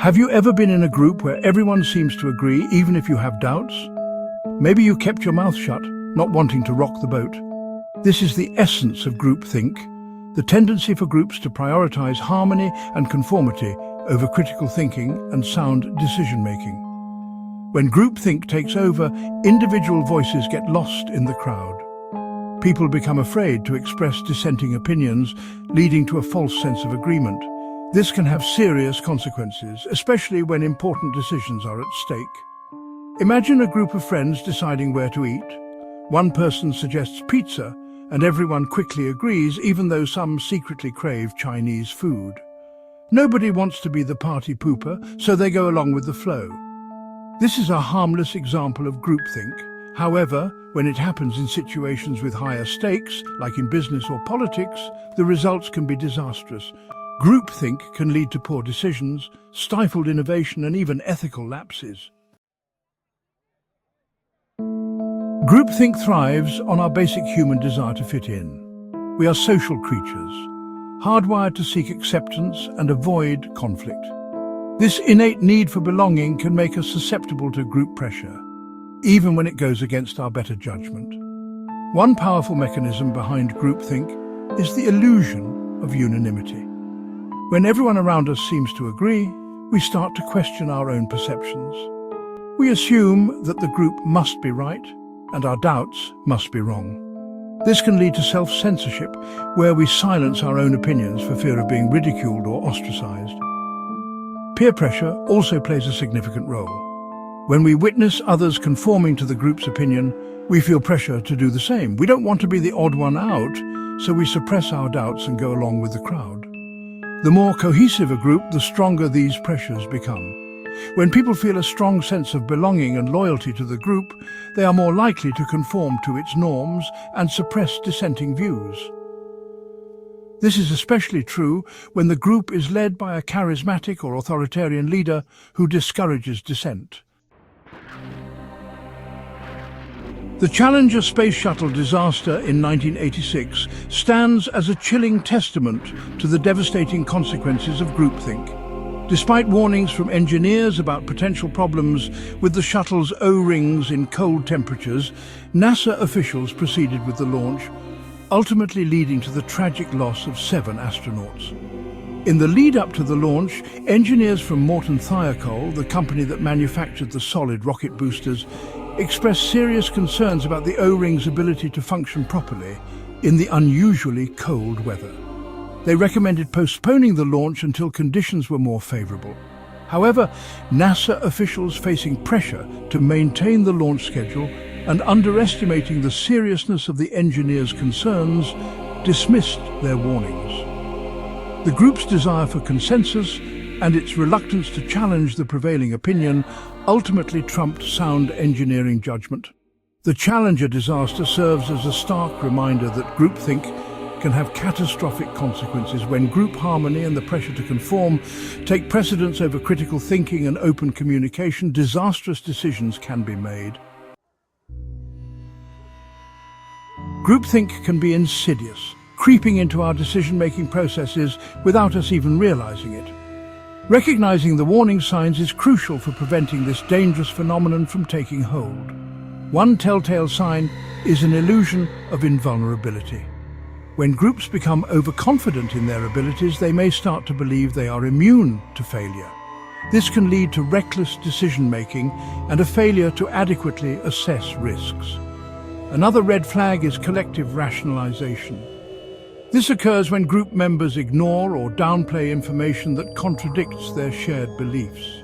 Have you ever been in a group where everyone seems to agree even if you have doubts? Maybe you kept your mouth shut, not wanting to rock the boat. This is the essence of groupthink, the tendency for groups to prioritize harmony and conformity over critical thinking and sound decision-making. When groupthink takes over, individual voices get lost in the crowd. People become afraid to express dissenting opinions, leading to a false sense of agreement. This can have serious consequences, especially when important decisions are at stake. Imagine a group of friends deciding where to eat. One person suggests pizza, and everyone quickly agrees, even though some secretly crave Chinese food. Nobody wants to be the party pooper, so they go along with the flow. This is a harmless example of groupthink. However, when it happens in situations with higher stakes, like in business or politics, the results can be disastrous. Groupthink can lead to poor decisions, stifled innovation, and even ethical lapses. Groupthink thrives on our basic human desire to fit in. We are social creatures, hardwired to seek acceptance and avoid conflict. This innate need for belonging can make us susceptible to group pressure, even when it goes against our better judgment. One powerful mechanism behind groupthink is the illusion of unanimity. When everyone around us seems to agree, we start to question our own perceptions. We assume that the group must be right, and our doubts must be wrong. This can lead to self-censorship, where we silence our own opinions for fear of being ridiculed or ostracized. Peer pressure also plays a significant role. When we witness others conforming to the group's opinion, we feel pressure to do the same. We don't want to be the odd one out, so we suppress our doubts and go along with the crowd. The more cohesive a group, the stronger these pressures become. When people feel a strong sense of belonging and loyalty to the group, they are more likely to conform to its norms and suppress dissenting views. This is especially true when the group is led by a charismatic or authoritarian leader who discourages dissent. The Challenger space shuttle disaster in 1986 stands as a chilling testament to the devastating consequences of groupthink. Despite warnings from engineers about potential problems with the shuttle's O-rings in cold temperatures, NASA officials proceeded with the launch, ultimately leading to the tragic loss of 7 astronauts. In the lead-up to the launch, engineers from Morton Thiokol, the company that manufactured the solid rocket boosters, expressed serious concerns about the O-ring's ability to function properly in the unusually cold weather. They recommended postponing the launch until conditions were more favorable. However, NASA officials, facing pressure to maintain the launch schedule and underestimating the seriousness of the engineers' concerns, dismissed their warnings. The group's desire for consensus and its reluctance to challenge the prevailing opinion ultimately trumped sound engineering judgment. The Challenger disaster serves as a stark reminder that groupthink can have catastrophic consequences. When group harmony and the pressure to conform take precedence over critical thinking and open communication, disastrous decisions can be made. Groupthink can be insidious, creeping into our decision-making processes without us even realizing it. Recognizing the warning signs is crucial for preventing this dangerous phenomenon from taking hold. One telltale sign is an illusion of invulnerability. When groups become overconfident in their abilities, they may start to believe they are immune to failure. This can lead to reckless decision-making and a failure to adequately assess risks. Another red flag is collective rationalization. This occurs when group members ignore or downplay information that contradicts their shared beliefs.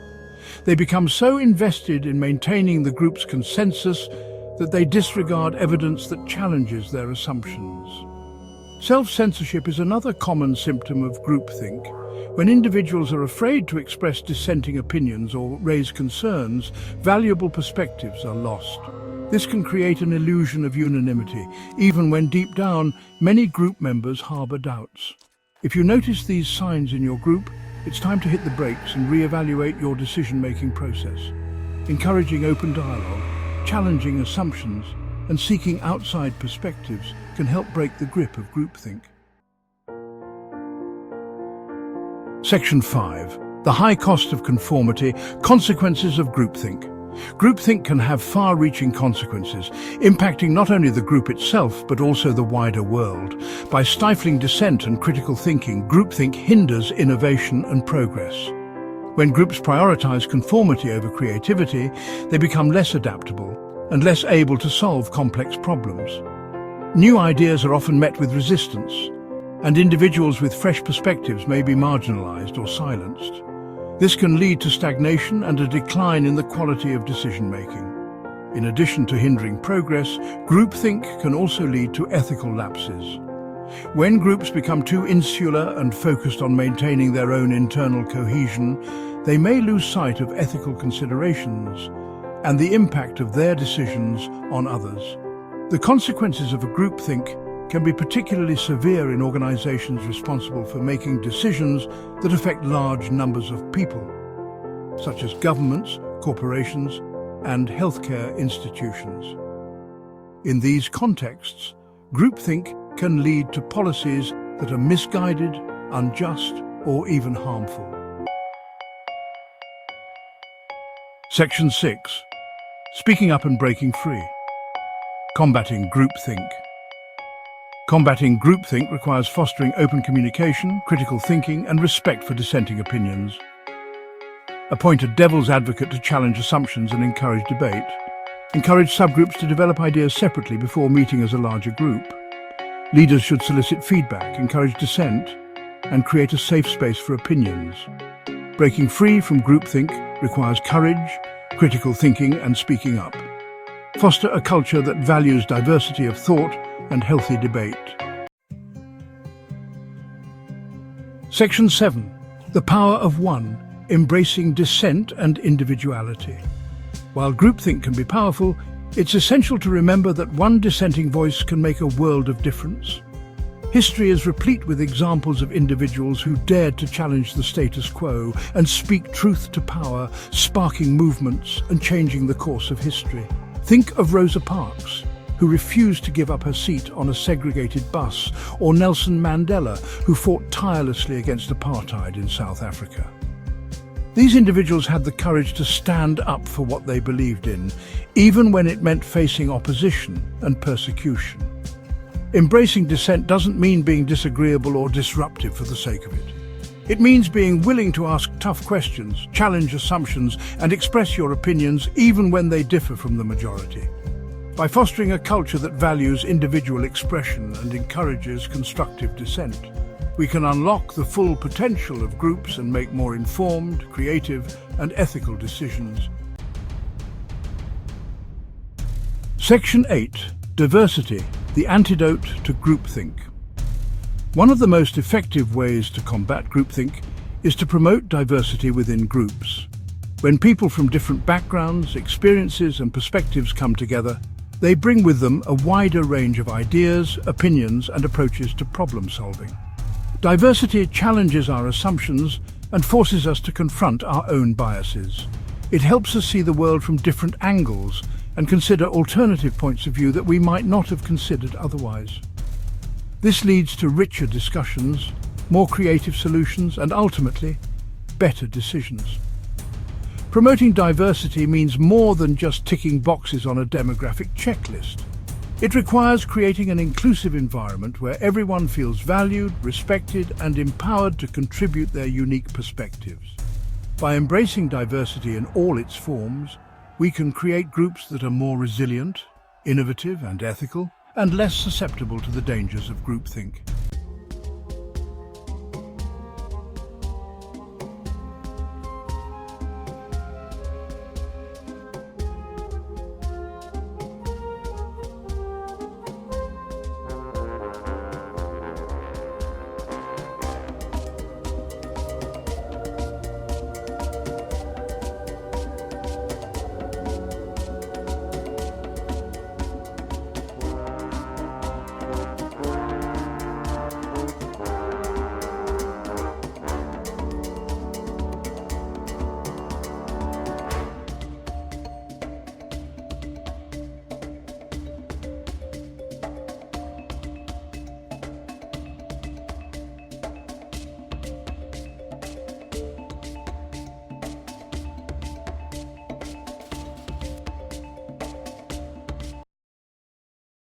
They become so invested in maintaining the group's consensus that they disregard evidence that challenges their assumptions. Self-censorship is another common symptom of groupthink. When individuals are afraid to express dissenting opinions or raise concerns, valuable perspectives are lost. This can create an illusion of unanimity, even when deep down, many group members harbor doubts. If you notice these signs in your group, it's time to hit the brakes and reevaluate your decision-making process. Encouraging open dialogue, challenging assumptions, and seeking outside perspectives can help break the grip of groupthink. Section 5. The high cost of conformity, consequences of groupthink. Groupthink can have far-reaching consequences, impacting not only the group itself, but also the wider world. By stifling dissent and critical thinking, groupthink hinders innovation and progress. When groups prioritize conformity over creativity, they become less adaptable and less able to solve complex problems. New ideas are often met with resistance, and individuals with fresh perspectives may be marginalized or silenced. This can lead to stagnation and a decline in the quality of decision-making. In addition to hindering progress, groupthink can also lead to ethical lapses. When groups become too insular and focused on maintaining their own internal cohesion, they may lose sight of ethical considerations and the impact of their decisions on others. The consequences of a groupthink can be particularly severe in organizations responsible for making decisions that affect large numbers of people, such as governments, corporations, and healthcare institutions. In these contexts, groupthink can lead to policies that are misguided, unjust, or even harmful. Section 6. Speaking up and breaking free. Combating groupthink. Combating groupthink requires fostering open communication, critical thinking, and respect for dissenting opinions. Appoint a devil's advocate to challenge assumptions and encourage debate. Encourage subgroups to develop ideas separately before meeting as a larger group. Leaders should solicit feedback, encourage dissent, and create a safe space for opinions. Breaking free from groupthink requires courage, critical thinking, and speaking up. Foster a culture that values diversity of thought and healthy debate. Section 7. The power of one, embracing dissent and individuality. While groupthink can be powerful, it's essential to remember that one dissenting voice can make a world of difference. History is replete with examples of individuals who dared to challenge the status quo and speak truth to power, sparking movements and changing the course of history. Think of Rosa Parks, who refused to give up her seat on a segregated bus, or Nelson Mandela, who fought tirelessly against apartheid in South Africa. These individuals had the courage to stand up for what they believed in, even when it meant facing opposition and persecution. Embracing dissent doesn't mean being disagreeable or disruptive for the sake of it. It means being willing to ask tough questions, challenge assumptions, and express your opinions even when they differ from the majority. By fostering a culture that values individual expression and encourages constructive dissent, we can unlock the full potential of groups and make more informed, creative, and ethical decisions. Section 8. Diversity, the antidote to groupthink. One of the most effective ways to combat groupthink is to promote diversity within groups. When people from different backgrounds, experiences, and perspectives come together, they bring with them a wider range of ideas, opinions, and approaches to problem solving. Diversity challenges our assumptions and forces us to confront our own biases. It helps us see the world from different angles and consider alternative points of view that we might not have considered otherwise. This leads to richer discussions, more creative solutions, and ultimately, better decisions. Promoting diversity means more than just ticking boxes on a demographic checklist. It requires creating an inclusive environment where everyone feels valued, respected, and empowered to contribute their unique perspectives. By embracing diversity in all its forms, we can create groups that are more resilient, innovative, and ethical, and less susceptible to the dangers of groupthink.